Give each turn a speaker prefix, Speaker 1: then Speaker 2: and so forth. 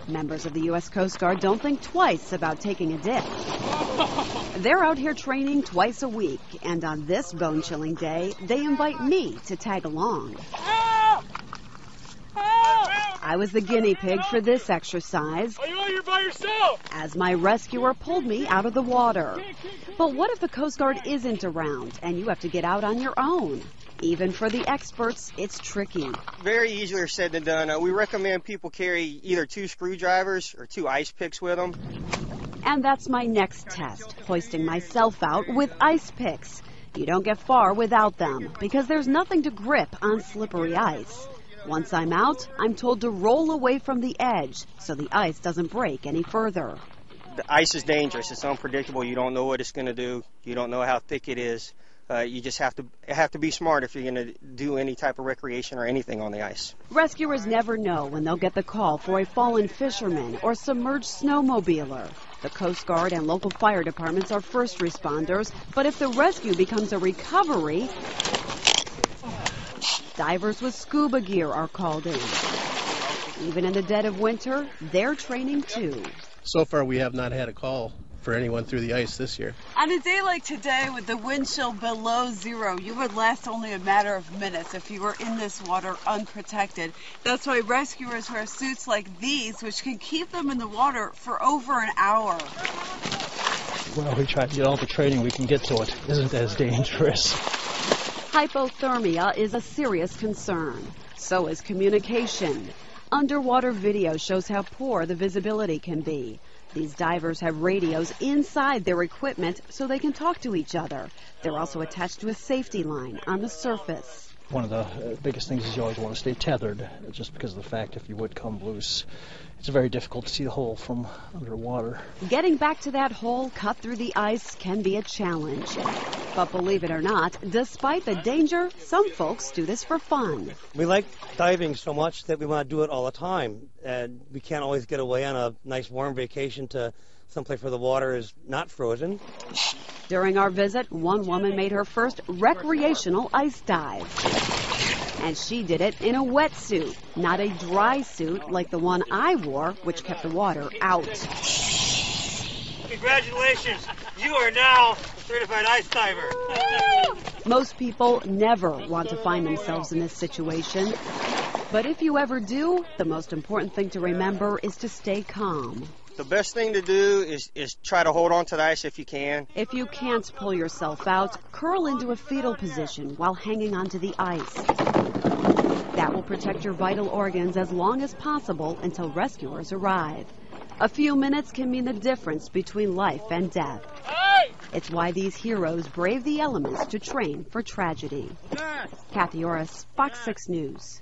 Speaker 1: Members of the U.S. Coast Guard don't think twice about taking a dip. They're out here training twice a week, and on this bone-chilling day, they invite me to tag along. I was the guinea pig for this exercise.
Speaker 2: Are you out here by yourself?
Speaker 1: As my rescuer pulled me out of the water. But what if the Coast Guard isn't around and you have to get out on your own? Even for the experts, it's tricky.
Speaker 3: Very easier said than done. We recommend people carry either 2 screwdrivers or 2 ice picks with them.
Speaker 1: And that's my next test, hoisting myself out with ice picks. You don't get far without them because there's nothing to grip on slippery ice. Once I'm out, I'm told to roll away from the edge so the ice doesn't break any further.
Speaker 3: The ice is dangerous. It's unpredictable. You don't know what it's going to do. You don't know how thick it is. You just have to be smart if you're going to do any type of recreation or anything on the ice.
Speaker 1: Rescuers never know when they'll get the call for a fallen fisherman or submerged snowmobiler. The Coast Guard and local fire departments are first responders, but if the rescue becomes a recovery, divers with scuba gear are called in. Even in the dead of winter, they're training too.
Speaker 4: So far, we have not had a call for anyone through the ice this year.
Speaker 5: On a day like today with the wind chill below 0, you would last only a matter of minutes if you were in this water unprotected. That's why rescuers wear suits like these, which can keep them in the water for over an hour.
Speaker 6: Well, we try to get all the training we can get so it isn't as dangerous.
Speaker 1: Hypothermia is a serious concern. So is communication. Underwater video shows how poor the visibility can be. These divers have radios inside their equipment so they can talk to each other. They're also attached to a safety line on the surface.
Speaker 6: One of the biggest things is you always want to stay tethered, just because of the fact if you would come loose, it's very difficult to see the hole from underwater.
Speaker 1: Getting back to that hole cut through the ice can be a challenge. But believe it or not, despite the danger, some folks do this for fun.
Speaker 7: We like diving so much that we want to do it all the time. And we can't always get away on a nice warm vacation to someplace where the water is not frozen.
Speaker 1: During our visit, one woman made her first recreational ice dive. And she did it in a wetsuit, not a dry suit like the one I wore, which kept the water out.
Speaker 7: Congratulations, you are now a certified ice diver.
Speaker 1: Most people never want to find themselves in this situation. But if you ever do, the most important thing to remember is to stay calm.
Speaker 3: The best thing to do is try to hold on to the ice if you can.
Speaker 1: If you can't pull yourself out, curl into a fetal position while hanging onto the ice. That will protect your vital organs as long as possible until rescuers arrive. A few minutes can mean the difference between life and death. It's why these heroes brave the elements to train for tragedy. Kathy Orris, Fox 6 News.